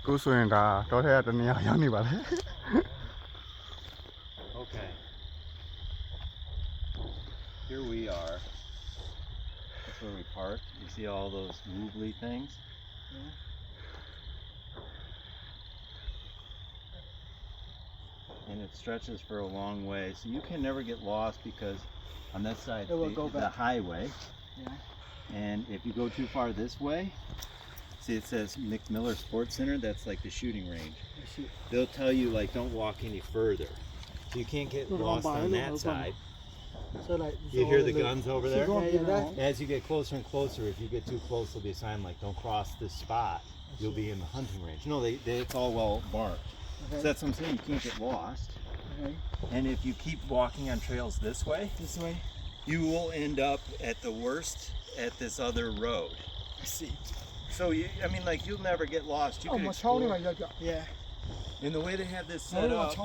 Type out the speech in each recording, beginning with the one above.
ကိုဆိုရင်ဒါတော့ထဲကတနေရာရောက်နေပါလေ Okay. Here we are. That's where we park. You see all those wobbly things? And it stretches for a long way, so you can never get lost because on this side the highway. Yeah. And if you go too far this way, see it says McMiller Sports Center, that's like the shooting range. They'll tell you like don't walk any further. So you can't get lost on that side. So like You hear the guns over there? Yeah. As you get closer and closer, if you get too close, there'll be a sign like don't cross this spot. You'll be in the hunting range. No, it's all well marked. Okay. So that's what I'm saying, you can't get lost. Okay. And if you keep walking on trails this way, you will end up at the worst at this other road. I see. So I mean, like you'll never get lost. You Oh, can my explore. Yeah. And the way they have this set up is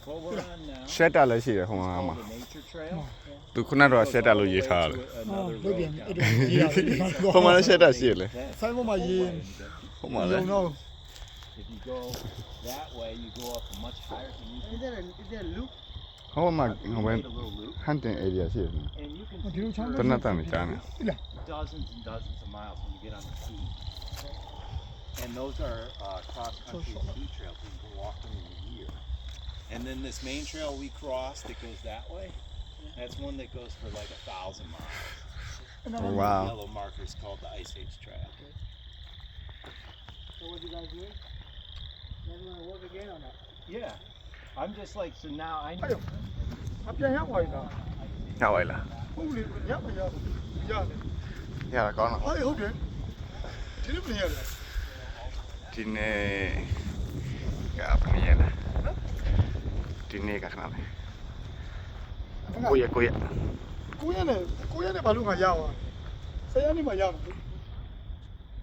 what we're on now. ရှက်တာလည်းရှိတယ်ဟိုမှာ Called the nature trail. သူခုနတော့ရှက်တာလို့ရေးထားတယ် Another road down. ဟိုမှာလည်းရှက်တာရှိတယ်လေ That's ဆိုင်ပေါ်မှာရေး ဟိုမှာလည်း if you go that way, you go up much higher. And you Is there a loop? ဟိုမှာဟိုဘက် made a little loop, hunting area ရှိတယ် and you can Do you see chant တနတ်တန်ကြားနေ dozens and dozens of miles when you get on the ski. And those are cross-country ski trails. You can walk them in a year. And then this main trail we crossed that goes that way, that's one that goes for like 1,000 miles. Oh, wow. The yellow marker is called the Ice Age Trail. So what you guys doing? You guys want to work again or not? Yeah. I'm just like, so now I know. အပြန်ရောက်ပါလား ရောက်ပါလား ဟုတ်လေရောက်ပါရတယ်ရတယ် ရတာကောင်းလား အေးဟုတ်တယ်ဒီလိုမနေရလား ဒီနေ့ကဘယ်နေ့လဲဒီနေ့ကခဏလေးကိုရ ကိုရနဲ့ဘာလို့ငါရအောင်ဆယ်ရက်နေမှရမှာ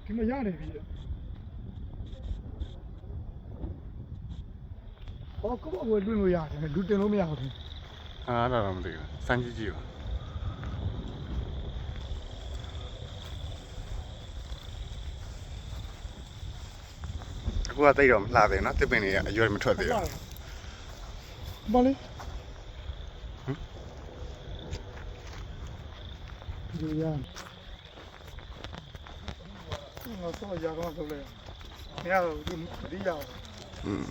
ဒီမှာရတယ်ပြီဟောကောဝယ်လွှင့်လို့ရတယ်လူတင်လို့မရဘူး အားတော့မသိဘူးစမ်းကြည့်ကြည့်ပါအခုကတိတ်တော့မလှသေးဘူးเนาะတစ်ပင်တွေကအရွယ်မထွက်သေးဘူး ဘာလဲဒီရန်ငါတော့ရတော့ဆိုလေမရတော့ဒီရအောင် อืม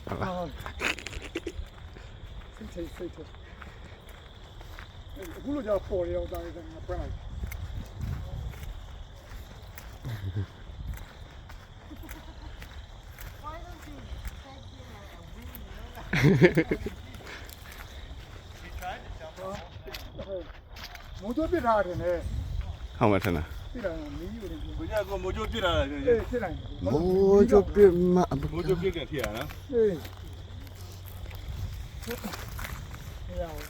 ဟုတ်လား စိတ်အခုလိုကြောက်ပေါ်ရအောင်တားနေတာငါပြလိုက် မိုးချိုးပြစ်ထားတယ်နဲ့ ဟုတ်မှထင်တာ ပြစ်တာမီးယူနေပြီ ဘုရားကမိုးချိုးပြစ်လာတယ် အေးဖြစ်နိုင်တယ် မိုးချုပ်ပြမ မိုးချိုးပြစ်ကဖြစ်ရနော် အေးရအောင်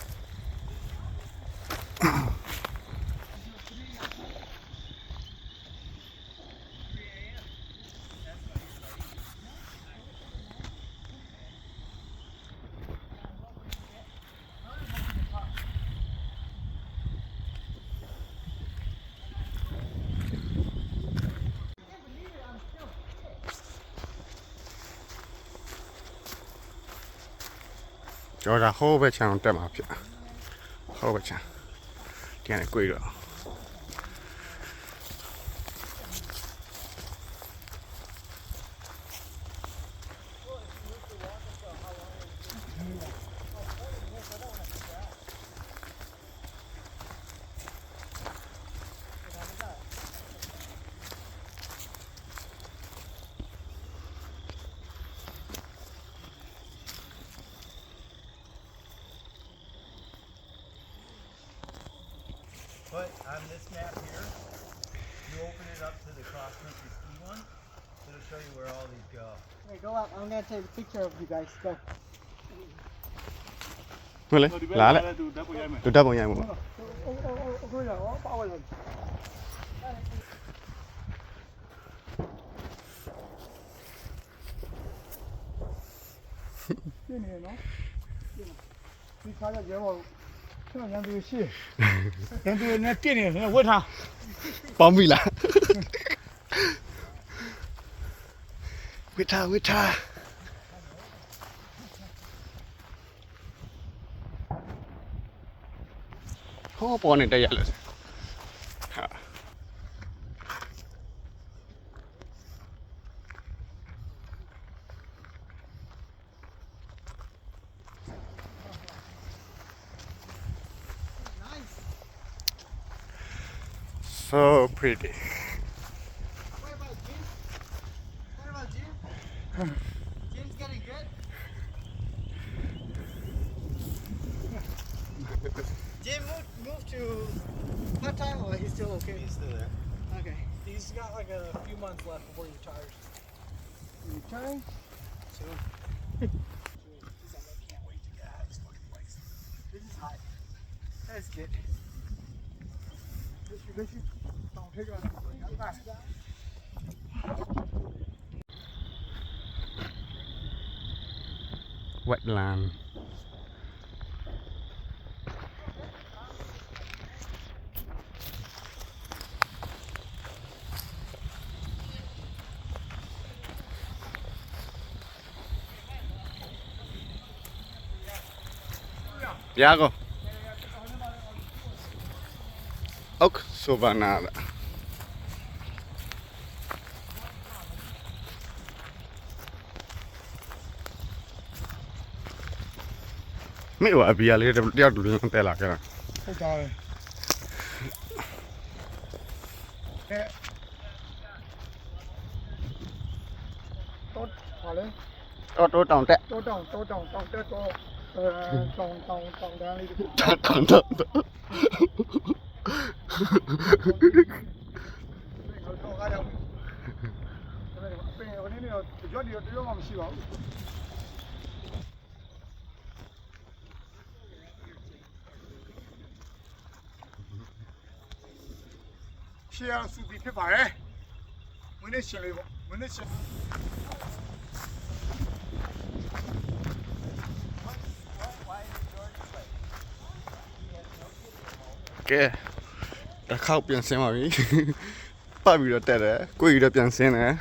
ကျော်တာဟိုးပဲချောင်းတက်မှာဖြစ်ဟိုးပဲချောင်းဒီကနေကိုတော့ But on this map here, you open it up to the cross-country ski one, it'll show you where all these go. Hey, go up. I'm gonna take a picture of you guys. Go. ဟုတ်လေလာလေ တူတက်ပေါ်ရိုက်မယ် တူတက်ပုံရိုက်မှာ Oh, 了，我把我了。这年喏，你看下节目，这两都有戏，人都那店里人问他， ပေါင်းပြီလားဝိထားဝိထားဟောပေါ်နေတက်ရလို့ဟာ So pretty. What about Jim? What about Jim? Jim's getting good. Jim moved to part time, or he's still okay? He's still there. Okay. He's got like a few months left before he retires. Retiring? Can't wait to get out of this fucking place. This is hot. That's good. This is, don't take it on. Wetland. Yago. Ok, Sovanada. Mấy quả bia lấy đeo đủ đường tay lạc cái này. Không trời. Tốt, hòa lên. Tôi trồng tệ. Tốt trồng tết có trồng đang đi. Trồng. Không ai đâu. Cái này nó điều mà mình xí bảo. Share su di pe bare. Mun ne shin le bo. Mun ne shin. Kìa. Đã khócပြန်ဆင်းပါပြီ။ပတ်ပြီးတော့တက်တယ်။ကိုယ်ကြီးတော့ပြန်ဆင်းတယ်။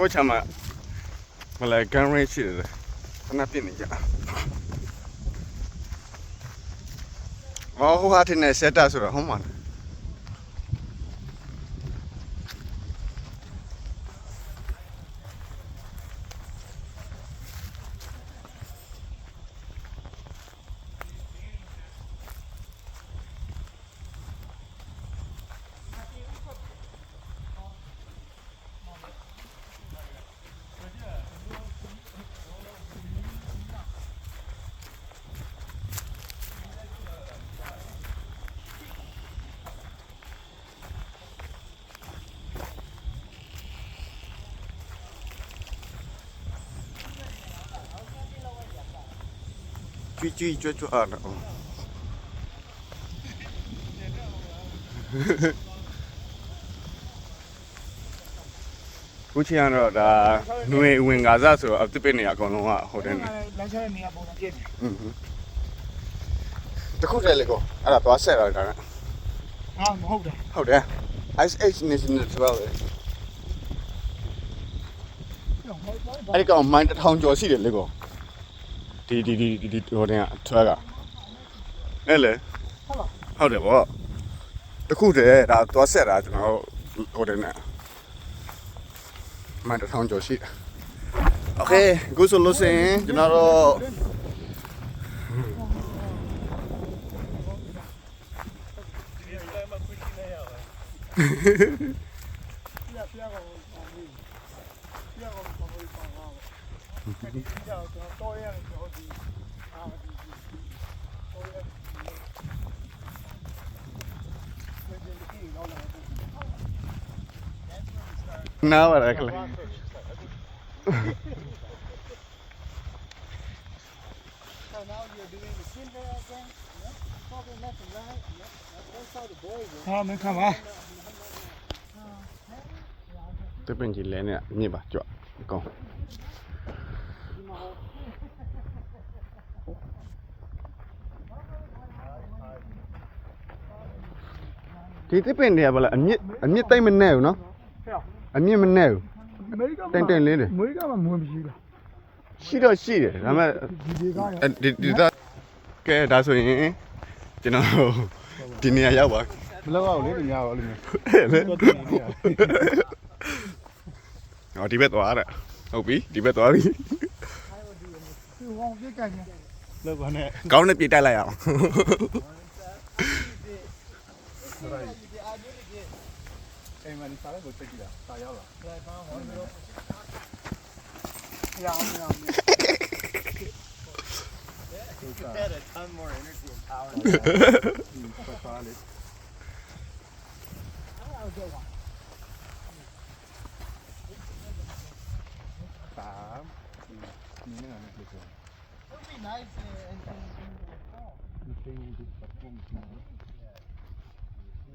ဟောချမ်းမှာမလဲကန်ရိတ်ရှိတယ်ခဏပြစ်နေကြဟောဟိုဟာထင်းနဲ့ဆက်တာဆိုတော့ဟောမှာကျွီကျွတ်အားတော့ခုချင်တော့ဒါຫນွေဝင်ကားစားဆိုတော့အစ်ပစ်နေအကောင်လုံးကဟိုတယ် လမ်းချတဲ့နေရာပုံစံပြည့်တယ် တခုတည်းလေကောအဲ့ဒါသွားဆက်တော့ဒါက ဟ ဟာမဟုတ်တယ် ဟုတ်တယ် Ice Age National Trail လေအဲ့ဒီကောင်မိုင်1000ကျော်ရှိတယ်လေကောဒီဟိုတင်က trail ကအဲ့လေဟုတ်တယ်ဗောတခုတည်းဒါသွားဆက်တာကျွန်တော်ဟိုတင်နဲ့မိုင်1000ကျော်ရှိတယ်โอเคအခုဆိုလို့ရှိရင်ကျွန်တော်တို့ နားပါလားခလေး So now you're doing the skin there again. Yep. Probably nothing, right? Yep. That's how the boys work. ဟာမင်းခံပါ တပင်ကြီးလဲနေမြစ်ပါကြွအကောင်ဒီတပင်တွေကဘာလဲအမြင့်တိတ်မနဲ့ဘူးနော်အမြင့်မနဲ့ဘူး အမေရိကန် တင်လင်းတယ် အမေရိကန်မှာမဝင်မရှိဘူး ရှိတော့ရှိတယ်ဒါပေမဲ့ ဒီတွေကရော ဒီတော့ကဲဒါဆိုရင်ကျွန်တော်ဒီနေရာရောက်ပါ မလောက်အောင်လေညရောအဲ့လိုမျိုး ဟောဒီဘက်သွားတယ်ဟုတ်ပြီဒီဘက်သွားပြီ ဒီဝေါပြက်ကန်နေ လောက်ပါနဲ့ ကောင်းနဲ့ပြေးတိုက်လိုက်အောင် အိမ်မှာဒီစားလေးကိုတက်ကြည့်တာစားရောက်လာ ရောင်းရောင်း Had a ton more energy and power. စားလေး 3 4နည်းနည်းနဲ့ပြည့်စုံ It would be nice in the fall. ဒီသိန်းဒီပတ်ပုံးမှာ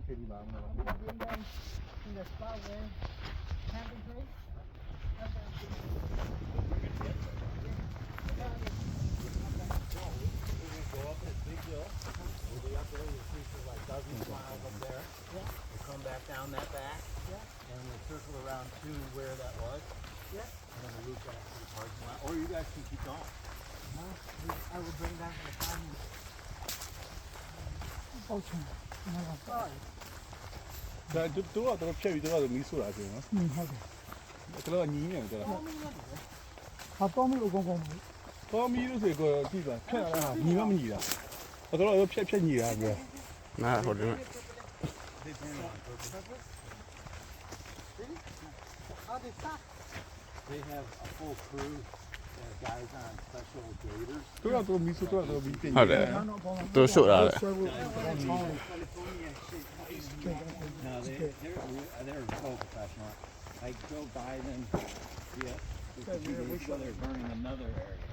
ဒီပါမလား Bring them in the spot where camping place. Come back down that back. And we'll circle around to where that was. And then we'll loop back to the parking lot. Or you guys can keep going. I will bring back the family. ပေါ့ချင်တယ် ဒါတို့တော့ဖြတ်ပြီးတော့မီးဆိုးတာဆိုနော် ဟုတ်တယ် တော်ညီးနေတယ် ဟာတော့မလို့ကောင်းကောင်းပါ တော်မီးလို့ဆိုကိုကြည့်ပါဖြတ်လာတာညီမမညီတာတော်ဖြတ်ညီတာပြော နားဟိုတယ် How they stop? They have a full crew. Guys on special graders. တို့မီးဆိုးတော့မီးတင် ဟုတ်တယ်သူရှို့တာလေ No, they're so professional. I drove by them. Yeah. They're burning another area.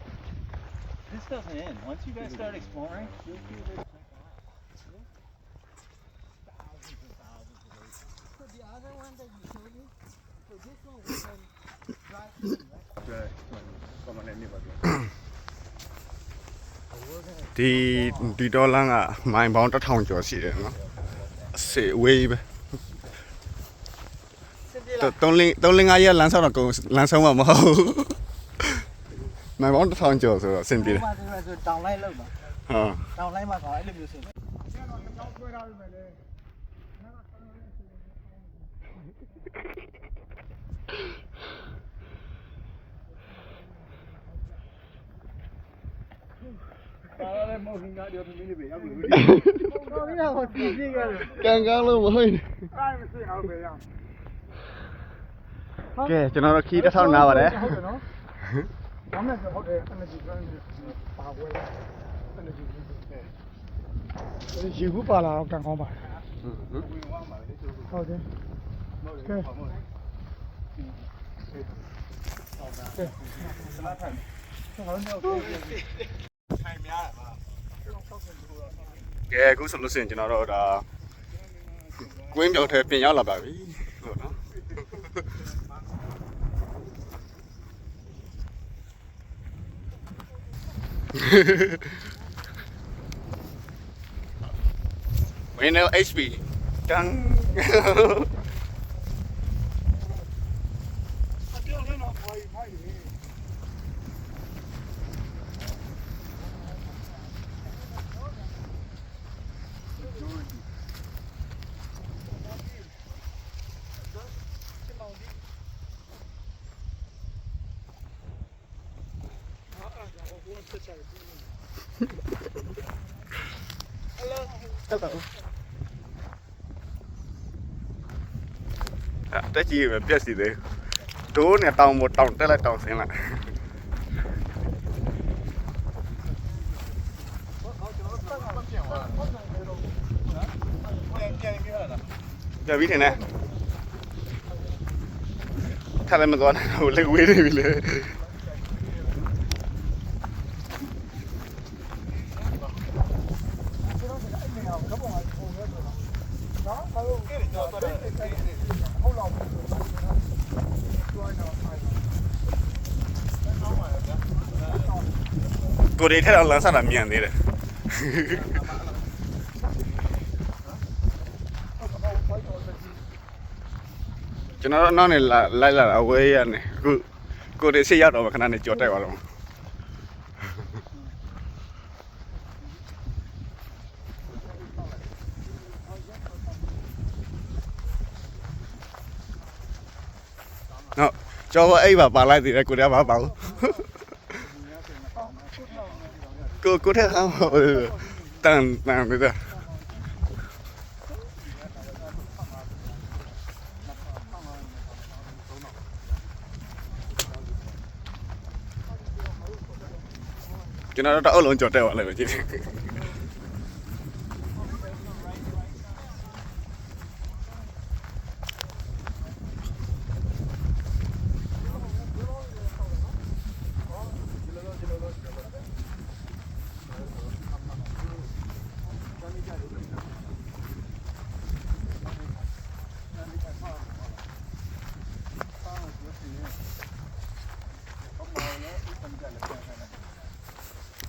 This doesn't end. Once you guys start exploring, you'll be able to thousands and thousands of acres. So the other one that you showed me, so this one we can drive in, right? တယ်ကမနဲ့နေပါပြော ဒီဒေါ်လာကမိုင်ပေါင်း1000ကျော်ရှိတယ်နော်အစေဝေးပဲ3-5ရက်လမ်းဆောက်တော့လမ်းဆုံးမှာမဟုတ်မိုင်ပေါင်း1000ကျော်ဆိုတော့အဆင်ပြေတယ် So down line လောက်ပါ ဟာ down line မှာတော့အဲ့လိုမျိုးဆိုရင် တော့ဆွဲထားပြီမယ်လေ စားရတဲ့မော်ဟင်းကားတွေမင်းလေးပဲရောက်ပြီ တော့ရအောင်ကြည့်ကြည့်ကြတယ် ကံကောင်းလို့မဟုတ်ဘူး အဲ့မရှိအောင်ပဲရအောင် ကဲကျွန်တော်တို့ခီးတစ်ထောင်နားပါတယ် ဟုတ်တယ်နော်ဘာမှမဟုတ်တယ် energy drink ပါဝဲ energy drink ရေဘူးပါလာတော့ကံကောင်းပါတယ်ဟုတ်တယ်ကဲ ကဲအခုဆိုလို့ရှိရင်ကျွန်တော်တို့ဒါကွင်းပြောက်ထဲပြင်ရောက်လာပါပြီလို့နော်ဝင်းနေ HP တန်း အပြောင်းလဲတော့ဘာကြီးဖိုက်နေ တက်ကြီးပဲပြက်စီသေးဒိုးနဲ့တောင်ပေါ်တောင်တက်လိုက်တောင်ဆင်းလိုက်ကြပြီထင်တယ်ထားလည်းမသွားနိုင်ဘူးလက်ဝေးနေပြီလေကိုရီထက်အောင်လမ်းဆက်တာမြန်သေးတယ်ကျွန်တော်နောက်နေလိုက်လာအဝေးရနေအခုကိုရီစစ်ရောက်တော့ခဏနဲ့ကြော်တက်သွားတော့နော်ကျော်အဲ့ပါလိုက်သေးတယ်ကိုရီကမပါဘူးကိုထက်အောင်တန်နေတယ်ကျွန်တော်တော့အလုံးကြော်တက်သွားလိုက်ပဲကြည့်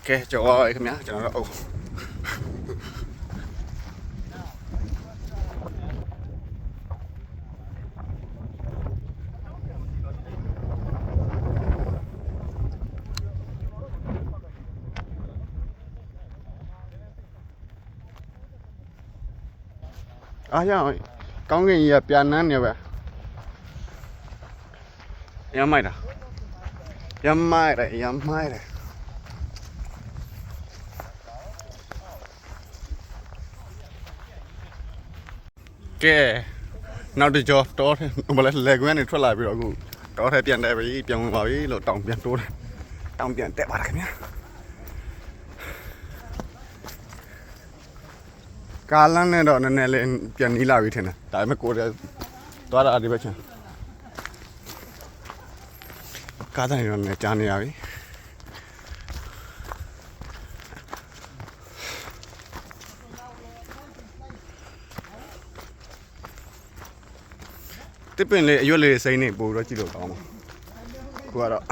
ကဲကြော်ပါခင်ဗျာကျွန်တော်တို့အားရအောင်ကောင်းကင်ကြီးကပြန်နှမ်းနေပဲရမ်းမိုက်တာရမ်းမိုက်တယ်ရမ်းမိုက်တယ်ကဲနောက်တစ်ကြောတော့ဘယ်လဲလေကွန်းနေထွက်လာပြီးတော့အခုတော့ထဲပြန်တယ်ပြီပြန်ဝင်ပါပြီလို့တောင်ပြန်တိုးတယ်တောင်ပြန်တက်ပါလားခင်ဗျာကာလန်းနဲ့တော့နည်းနည်းလေးပြန်နီးလာပြီထင်တယ်ဒါပေမဲ့ကိုယ်သွားတာဒီဘက်ချင်ကားတိုင်းတော့လည်းကြားနေရပြီတစ်ပင်လေးအရွက်လေးစိမ့်နေပို့တော့ကြည့်လို့ကောင်းပါကိုကတော့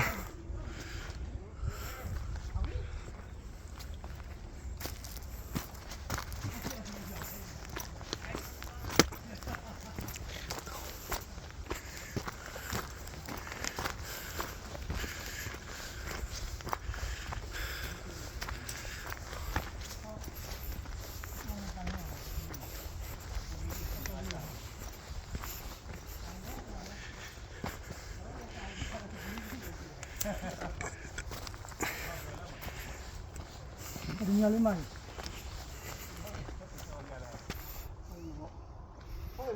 ဒီညလေးမှဟုတ်ကဲ့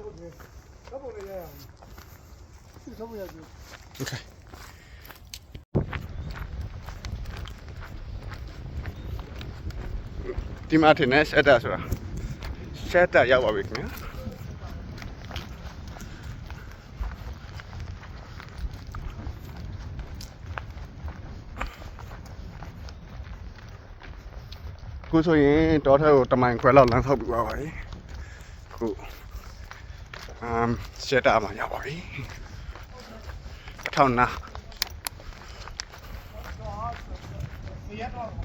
တော့ဘယ်လိုရအောင်ဒီတော့ဘယ်ရပြီ Okay. ဒီမှာထင်တယ်ဆက်တာဆိုတာဆက်တာရောက်ပါပြီခင်ဗျာခုဆိုရင်တောထဲကိုတမိုင်ခွဲလောက်လမ်းဆောက်ပြီးသွားပါပြီခုဆက်တာမှာရောက်ပါပြီထောင်းနာ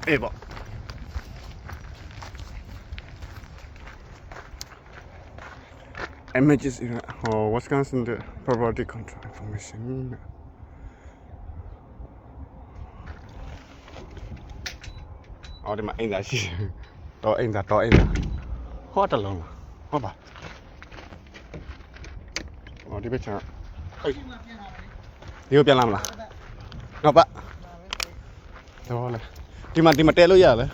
အေးပေါ့ images in Wisconsin property contract information အော်ဒီမှာအိမ်သာရှိတယ်တော့အိမ်သာဟောတလုံးဟုတ်ပါအော်ဒီဘက်ချာဒီကိုပြန်လာမလားနော်ပါတော့လေဒီမှာတဲလို့ရတယ်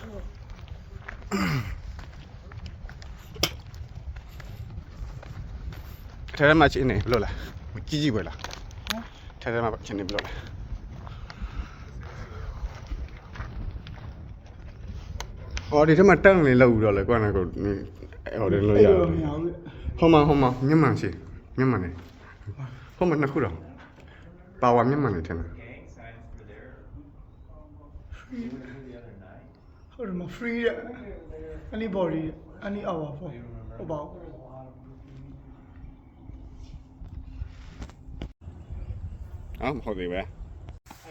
ထဲထဲမှာချင်းနေဘယ်လိုလဲကြီးပဲလားထဲထဲမှာချင်းနေဘယ်လိုလဲအော်ဒီထဲမှာတန်းနေလောက်တော့လေကွာနော်ကိုဟောတယ်လို့ရတယ်ဟောမှာမျက်မှန်ရှိမျက်မှန်နေဟောမှာနှစ်ခုတော့ပါဝါမျက်မှန်နေတယ်နော် ဟုတ်တယ်မ free တဲ့ anybody any hour for about အော်မဟုတ်သေးပဲ I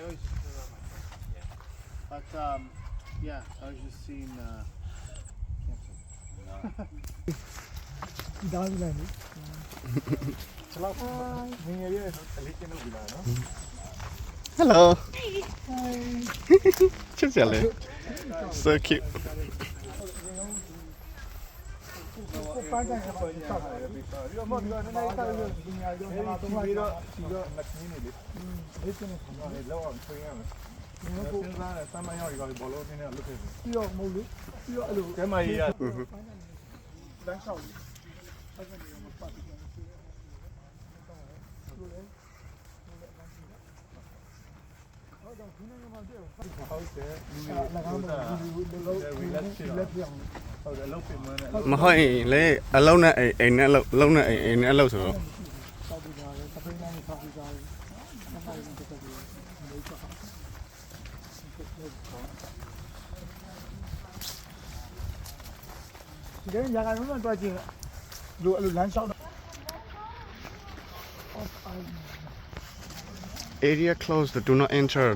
always just put it on my phone. Yeah. But yeah, I was just seeing. Cancer. ဒါလည်းလေကျွန်တော်ငငယ်လေးအလေးကျင်းလုပ်ပြီးလာနော် Hello. Just yelling. So cute. ကိုပန်းတိုင်းကပေါ်ချောက်တယ်ပြီးတော့ဒီတော့ဒီနေ့တိုင်းလို့ဒီညာရောလာတော့ပြီးတော့ဒီတော့မခင်းနေလေဒီကျင်းနေတော့လေလောက်အောင်ဆွေးရမယ်ဒီတော့စဉ်းစားတယ်စမ်းမရောက်ဒီကောင်ဘောလုံးနည်းနည်းလွတ်ခဲ့ပြီပြီးတော့မဟုတ်လေပြီးတော့အဲ့လိုကျမကြီးကလမ်းလျှောက်အဲ့ဒါနေမပတ်ဘူးမဟုတ်ရင်လေအလုံးနဲ့အိမ်နဲ့လုံးနဲ့အိမ်နဲ့အလုပ်ဆိုတော့ ဒီကနေ့ညာကန်လုံးတော့ကြည့်လို့အဲ့လိုလမ်းလျှောက် area closed do not enter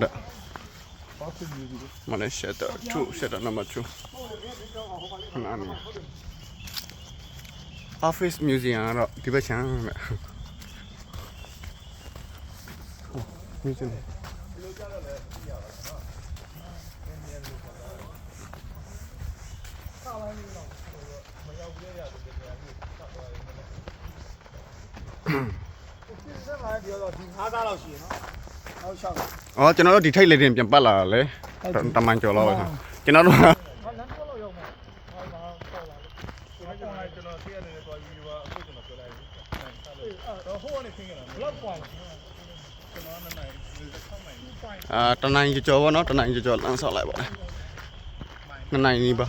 မလေးshutter 2 number 2နာမည် office museum တော့ဒီဘက်ချမ်းမဲ့ museum อ๋อကျွန်တော်တို့ဒီထိတ်လေးတင်ပြန်ပတ်လာတာလေတမန်ကျော်လောက်ပဲကျွန်တော်တို့ လမ်းလျှောက်လို့ရောက်မှာဟာလာပေါ်လာလို့ကျွန်တော်တည့်ရနေတော့ယူပါအခုကျွန်တော်ပြောလိုက်တော့ဟိုကနေခင်းကြတာဘလောက်ပွားလဲကျွန်တော်နဲ့နိုင်တနိုင်ကျော်ပေါ့နော်တနိုင်ကျော်လမ်းဆောက်လိုက်ပါနှစ်နိုင်နီးပါ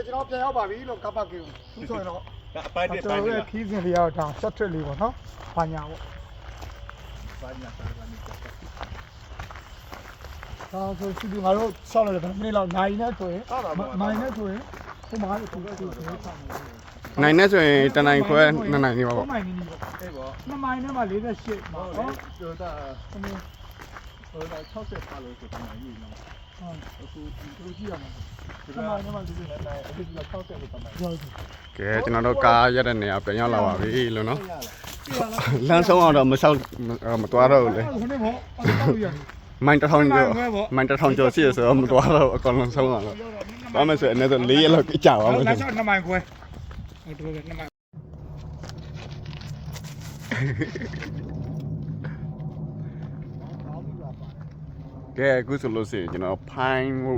ကျွန်တော်ပြန်ရောက်ပါပြီလို့ကပ်ပတ်ကြည့်ဦးဆိုရင်တော့ အပိုင်းတစ်ပိုင်း ကျွန် တစ် တော်ရဲ့ခီးစဉ်လေးကတော့ဒါ short trip လေးပေါ့နော်။ဘာညာပေါ့ ပိုင်းညာပိုင်းညာ ။ဒါဆိုစီဒီငါတို့ဆောက်လိုက်တယ်မိနစ်လောက်နိုင်နေဆိုရင်နိုင်နေဆိုရင်ဟိုမှာလည်းသူတို့ဆောက်နေတယ်။ နိုင်နဲ့ဆိုရင်တနိုင်ခွဲနှစ်နိုင်နီးပါပေါ့ 9မိုင်နီးနီးပေါ့ အေးပေါ့ ။2မိုင်နဲ့မှ48မှာ ဟုတ် နော် လေဒါဒါ60ပါလို့ဆိုတာနိုင်ပြီနော် ။ဟုတ်အခုသူကြည့်ရမှာ။2မိုင်နဲ့မှ48နဲ့နိုင်အခု60ကိုတမိုင် ကဲကျွန်တော်တို့ကားရက်တဲ့နေရာပြန်ရောက်လာပါပြီလို့နော်လမ်းဆုံးအောင်တော့မဆောက်မသွားတော့ဘူးလေ ။ဟိုနေ့ပေါ့အဲ့ဒါတောက်ရမယ် မိုင်းတစ်ထောင်ကျော်ရှိရဆိုတော့မသွားတော့အကောင်လုံးဆုံးအောင်လို့ဘာမှဆိုအနေနဲ့4ရက်လောက်ကြာပါမယ် ။လမ်းလျှောက်2မိုင်ခွဲ။ဟုတ်တယ်2မိုင် ကဲအခုဆိုလို့ရှိရင်ကျွန်တော်ဖိုင်းမှု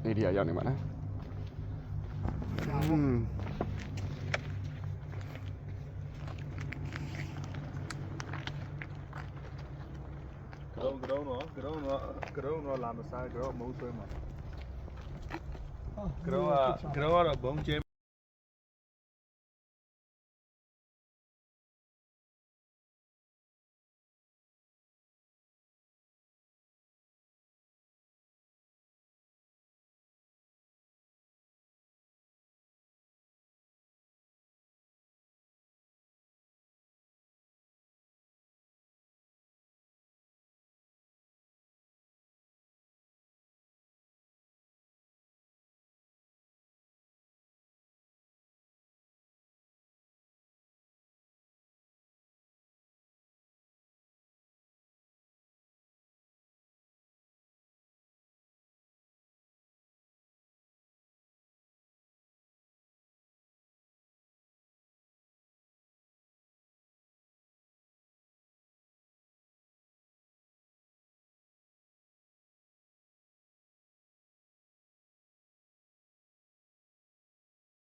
နေရာရောက်နေပါလားကတော့လာမစားကတော့မုန်းဆွဲမှာကတော့ကတော့ဘုံကျဲ